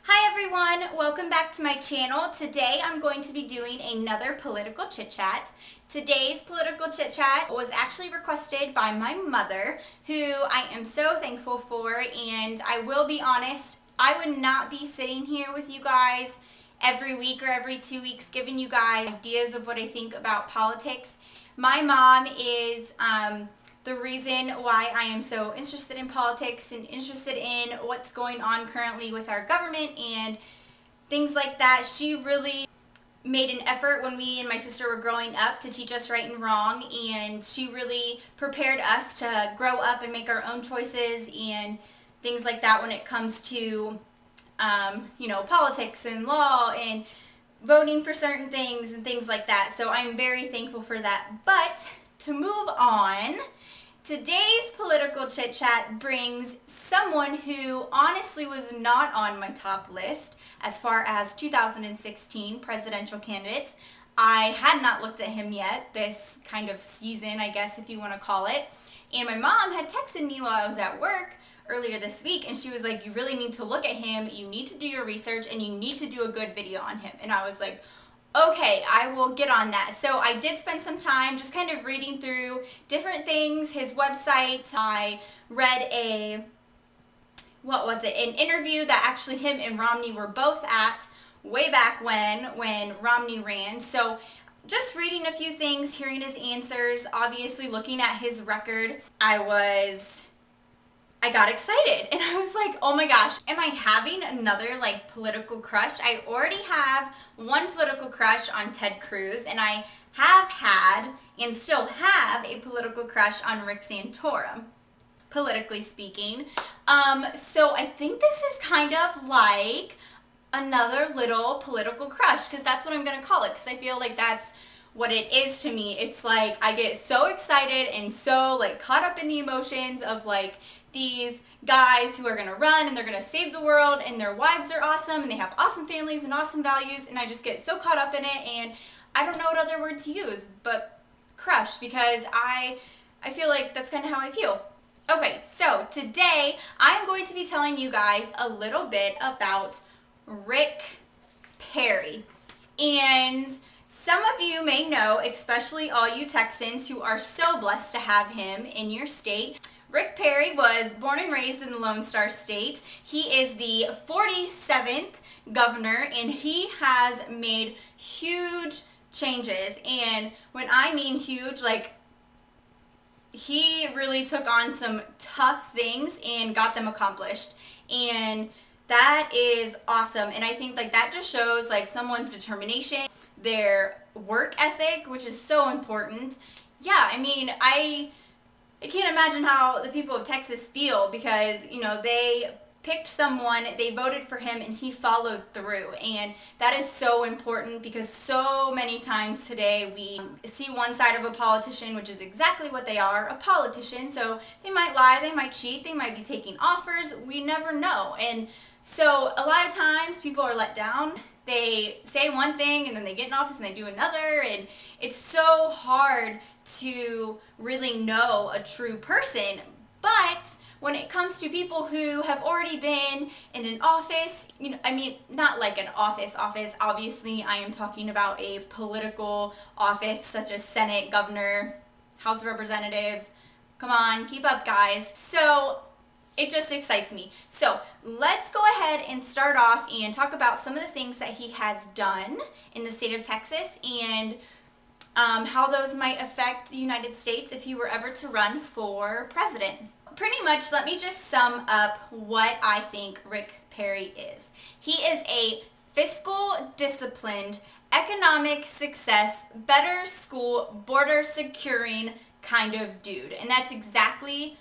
Hi everyone, welcome back to my channel. Today I'm going to be doing another political chit chat. Today's political chit chat was actually requested by my mother, who I am so thankful for, and I will be honest, I would not be sitting here with you guys every week or every 2 weeks giving you guys ideas of what I think about politics. My mom is the reason why I am so interested in politics and interested in what's going on currently with our government and things like that. She really made an effort when me and my sister were growing up to teach us right and wrong, and she really prepared us to grow up and make our own choices and things like that when it comes to politics and law and voting for certain things and things like that. So I'm very thankful for that. But to move on, today's political chit chat brings someone who honestly was not on my top list as far as 2016 presidential candidates. I had not looked at him yet this kind of season, I guess if you want to call it. And my mom had texted me while I was at work earlier this week, and she was like, you really need to look at him, you need to do your research, and you need to do a good video on him. And I was like, okay, I will get on that. So I did spend some time just kind of reading through different things, his website. I read an interview that actually him and Romney were both at way back when Romney ran. So just reading a few things, hearing his answers, obviously looking at his record, I got excited and I was like, oh my gosh, am I having another political crush? I already have one political crush on Ted Cruz, and I have had and still have a political crush on Rick Santorum, politically speaking. So I think this is kind of like another little political crush, because that's what I'm going to call it, because I feel like that's what it is to me. It's like I get so excited and so caught up in the emotions of these guys who are going to run and they're going to save the world, and their wives are awesome and they have awesome families and awesome values, and I just get so caught up in it, and I don't know what other word to use but crush, because I feel like that's kind of how I feel. Okay, so today I'm going to be telling you guys a little bit about Rick Perry. And some of you may know, especially all you Texans who are so blessed to have him in your state, Rick Perry was born and raised in the Lone Star State. He is the 47th governor, and he has made huge changes. And when I mean huge, he really took on some tough things and got them accomplished. And that is awesome. And I think that just shows someone's determination, their work ethic, which is so important. Yeah, I mean, I can't imagine how the people of Texas feel, because, they picked someone, they voted for him, and he followed through. And that is so important, because so many times today we see one side of a politician, which is exactly what they are, a politician. So they might lie, they might cheat, they might be taking offers, we never know. And so a lot of times people are let down. They say one thing and then they get in office and they do another, and it's so hard to really know a true person. But when it comes to people who have already been in an office, not like an office, obviously I am talking about a political office such as Senate, Governor, House of Representatives. Come on, keep up, guys. So it just excites me. So let's go ahead and start off and talk about some of the things that he has done in the state of Texas, and how those might affect the United States if he were ever to run for president. Pretty much, let me just sum up what I think Rick Perry is. He is a fiscal disciplined, economic success, better school, border securing kind of dude. And that's exactly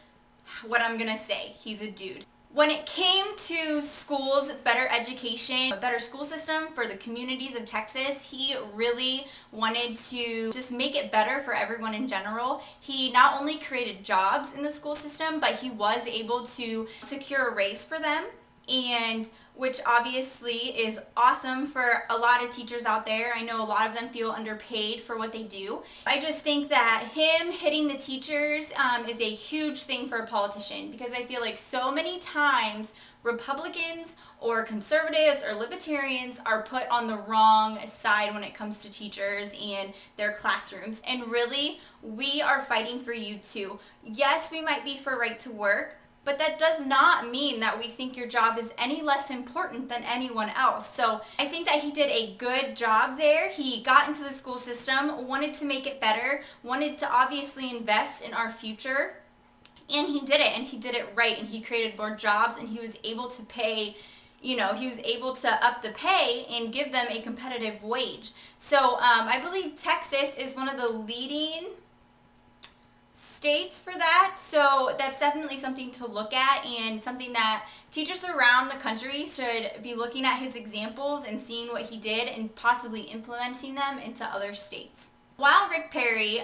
what I'm gonna say. He's a dude. When it came to schools, better education, a better school system for the communities of Texas, he really wanted to just make it better for everyone in general. He not only created jobs in the school system, but he was able to secure a raise for them, and which obviously is awesome for a lot of teachers out there. I know a lot of them feel underpaid for what they do. I just think that him hitting the teachers is a huge thing for a politician, because I feel like so many times Republicans or conservatives or libertarians are put on the wrong side when it comes to teachers and their classrooms. And really, we are fighting for you too. Yes, we might be for right to work, but that does not mean that we think your job is any less important than anyone else. So I think that he did a good job there. He got into the school system, wanted to make it better, wanted to obviously invest in our future, and he did it, and he did it right, and he created more jobs, and he was able to pay, he was able to up the pay and give them a competitive wage. So I believe Texas is one of the leading states for that, so that's definitely something to look at and something that teachers around the country should be looking at his examples and seeing what he did and possibly implementing them into other states. While Rick Perry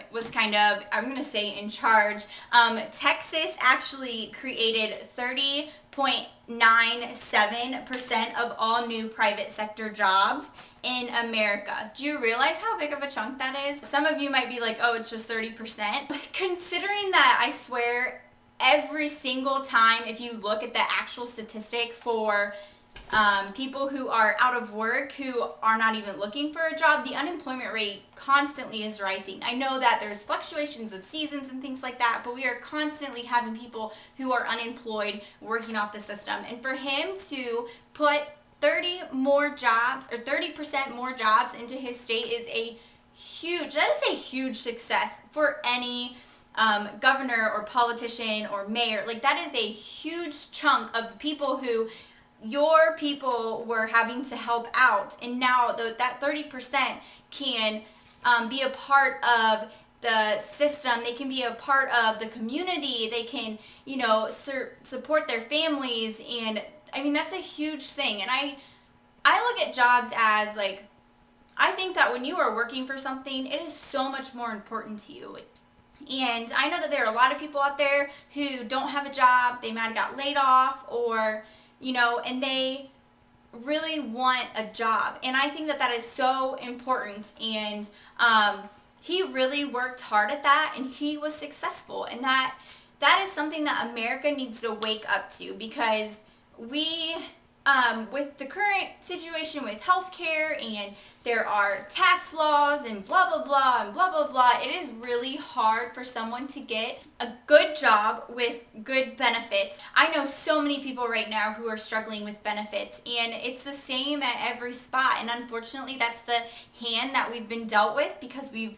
was kind of, I'm going to say, in charge, Texas actually created 30.97% of all new private sector jobs in America. Do you realize how big of a chunk that is? Some of you might be like, oh, it's just 30%. But considering that, I swear, every single time, if you look at the actual statistic for people who are out of work, who are not even looking for a job, the unemployment rate constantly is rising. I know that there's fluctuations of seasons and things like that, but we are constantly having people who are unemployed working off the system. And for him to put 30% more jobs into his state is a huge success for any governor or politician or mayor. Like, that is a huge chunk of the people who your people were having to help out, and now that 30% can be a part of the system. They can be a part of the community. They can, support their families, and I mean, that's a huge thing. And I look at jobs as, like, I think that when you are working for something, it is so much more important to you. And I know that there are a lot of people out there who don't have a job. They might have got laid off, or and they really want a job. And I think that that is so important. And he really worked hard at that, and he was successful. And that is something that America needs to wake up to, because we, with the current situation with healthcare, and there are tax laws and blah, blah, blah, and blah, blah, blah, it is really hard for someone to get a good job with good benefits. I know so many people right now who are struggling with benefits, and it's the same at every spot. And unfortunately, that's the hand that we've been dealt with because we've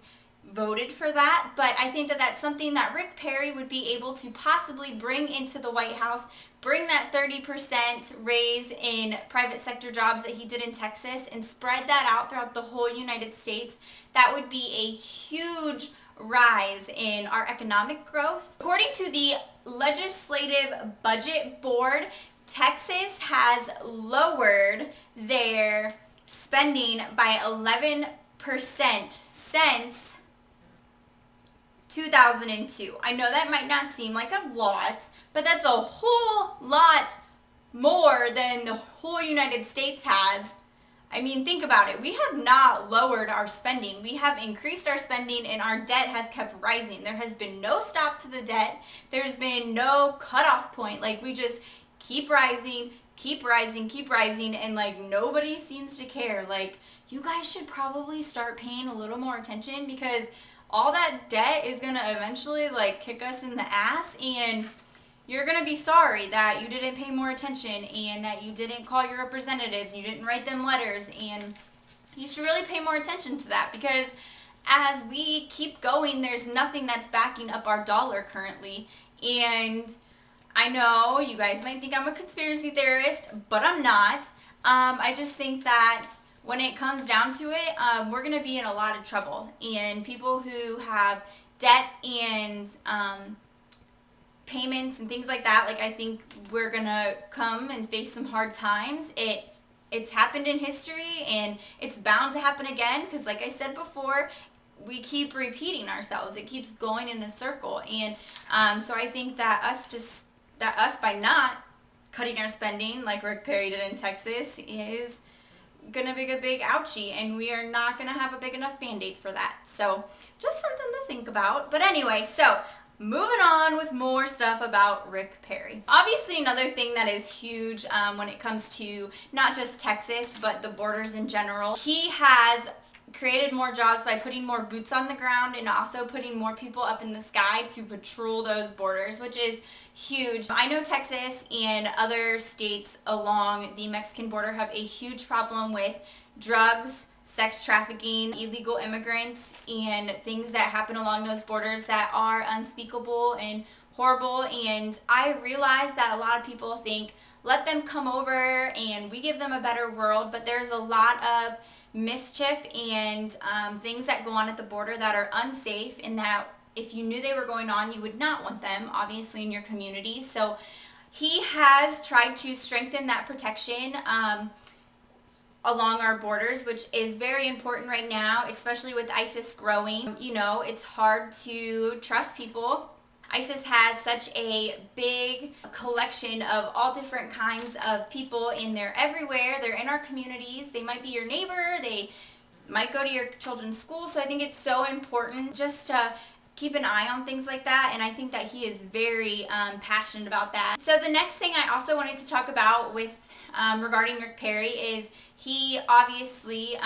voted for that. But I think that that's something that Rick Perry would be able to possibly bring into the White House, bring that 30% raise in private sector jobs that he did in Texas, and spread that out throughout the whole United States. That would be a huge rise in our economic growth. According to the Legislative Budget Board, Texas has lowered their spending by 11% since 2002. I know that might not seem like a lot, but that's a whole lot more than the whole United States has. I mean, think about it. We have not lowered our spending. We have increased our spending, and our debt has kept rising. There has been no stop to the debt. There's been no cutoff point. Like, we just keep rising, and like, nobody seems to care. Like, you guys should probably start paying a little more attention, because all that debt is going to eventually, like, kick us in the ass, and you're going to be sorry that you didn't pay more attention, and that you didn't call your representatives, you didn't write them letters, and you should really pay more attention to that, because as we keep going, there's nothing that's backing up our dollar currently. And I know you guys might think I'm a conspiracy theorist, but I'm not. I just think that when it comes down to it, we're going to be in a lot of trouble. And people who have debt and payments and things like that, like, I think we're going to come and face some hard times. It's happened in history, and it's bound to happen again, because like I said before, we keep repeating ourselves. It keeps going in a circle. And so I think that us by not cutting our spending like Rick Perry did in Texas is gonna be a big ouchie, and we are not gonna have a big enough band-aid for that. So just something to think about. But anyway, so moving on with more stuff about Rick Perry. Obviously, another thing that is huge when it comes to not just Texas, but the borders in general, he has created more jobs by putting more boots on the ground and also putting more people up in the sky to patrol those borders, which is huge. I know Texas and other states along the Mexican border have a huge problem with drugs, sex trafficking, illegal immigrants, and things that happen along those borders that are unspeakable and horrible. And I realize that a lot of people think, let them come over and we give them a better world, but there's a lot of mischief and things that go on at the border that are unsafe, and that if you knew they were going on, you would not want them, obviously, in your community. So he has tried to strengthen that protection along our borders, which is very important right now, especially with ISIS growing. You know, it's hard to trust people. ISIS has such a big collection of all different kinds of people, and they're everywhere. They're in our communities. They might be your neighbor. They might go to your children's school. So I think it's so important just to keep an eye on things like that, and I think that he is very passionate about that. So the next thing I also wanted to talk about with regarding Rick Perry is he obviously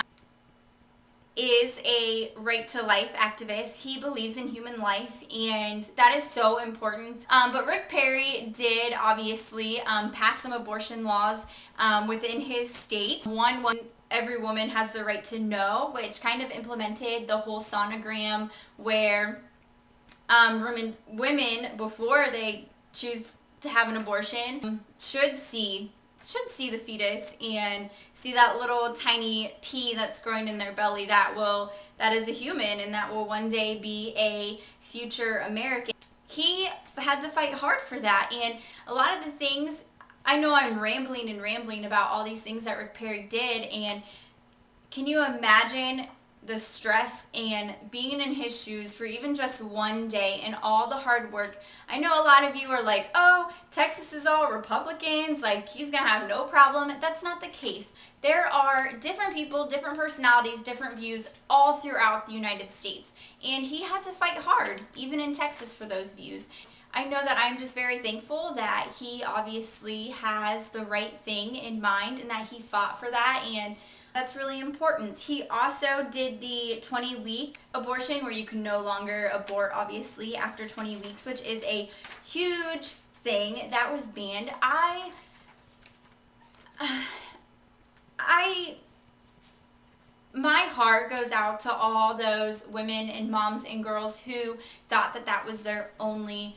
is a right to life activist. He believes in human life, and that is so important. But Rick Perry did obviously pass some abortion laws within his state. One, every woman has the right to know, which kind of implemented the whole sonogram where women before they choose to have an abortion should see the fetus and see that little tiny pea that's growing in their belly that is a human and that will one day be a future American. He had to fight hard for that, and a lot of the things, I know I'm rambling about all these things that Rick Perry did, and can you imagine the stress and being in his shoes for even just one day and all the hard work? I know a lot of you are like, oh, Texas is all Republicans, like he's gonna have no problem. That's not the case. There are different people, different personalities, different views all throughout the United States, and he had to fight hard even in Texas for those views. I know that I'm just very thankful that he obviously has the right thing in mind and that he fought for that, and that's really important. He also did the 20-week abortion where you can no longer abort, obviously, after 20 weeks, which is a huge thing that was banned. My heart goes out to all those women and moms and girls who thought that that was their only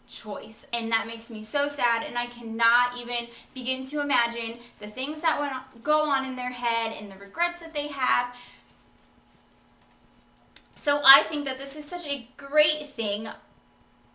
choice, and that makes me so sad, and I cannot even begin to imagine the things that go on in their head and the regrets that they have. So I think that this is such a great thing,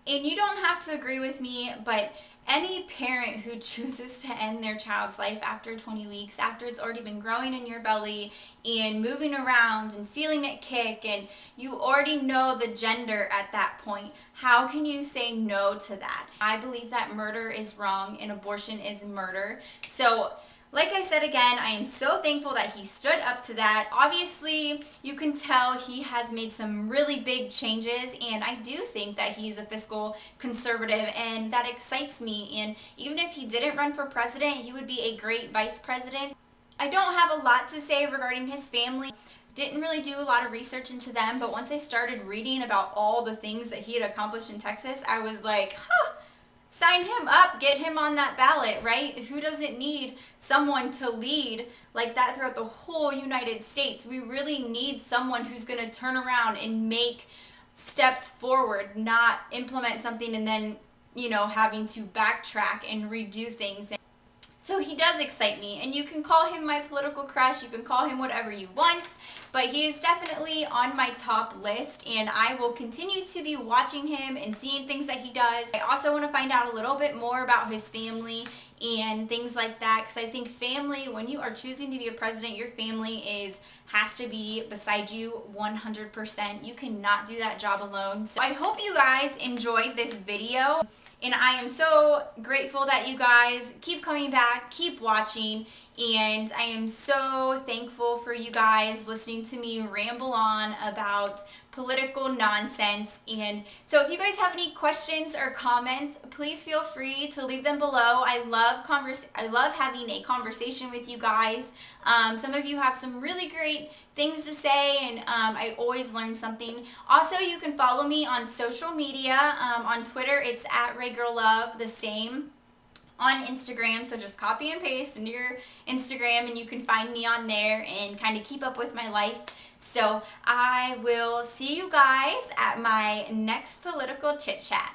and you don't have to agree with me, but any parent who chooses to end their child's life after 20 weeks, after it's already been growing in your belly and moving around and feeling it kick, and you already know the gender at that point, how can you say no to that? I believe that murder is wrong and abortion is murder. So like I said again, I am so thankful that he stood up to that. Obviously, you can tell he has made some really big changes, and I do think that he's a fiscal conservative, and that excites me. And even if he didn't run for president, he would be a great vice president. I don't have a lot to say regarding his family. Didn't really do a lot of research into them, but once I started reading about all the things that he had accomplished in Texas, I was like, huh. Sign him up, get him on that ballot, right? Who doesn't need someone to lead like that throughout the whole United States? We really need someone who's going to turn around and make steps forward, not implement something and then, having to backtrack and redo things. So he does excite me, and you can call him my political crush, you can call him whatever you want, but he is definitely on my top list, and I will continue to be watching him and seeing things that he does. I also want to find out a little bit more about his family and things like that, because I think family, when you are choosing to be a president, your family has to be beside you 100%. You cannot do that job alone. So I hope you guys enjoyed this video, and I am so grateful that you guys keep coming back, keep watching, And I am so thankful for you guys listening to me ramble on about political nonsense. And so if you guys have any questions or comments, please feel free to leave them below. I love having a conversation with you guys. Some of you have some really great things to say, and I always learn something. Also, you can follow me on social media. On Twitter, it's at RayGirlLove, the same. On Instagram, so just copy and paste into your Instagram and you can find me on there and kind of keep up with my life. So I will see you guys at my next political chit chat.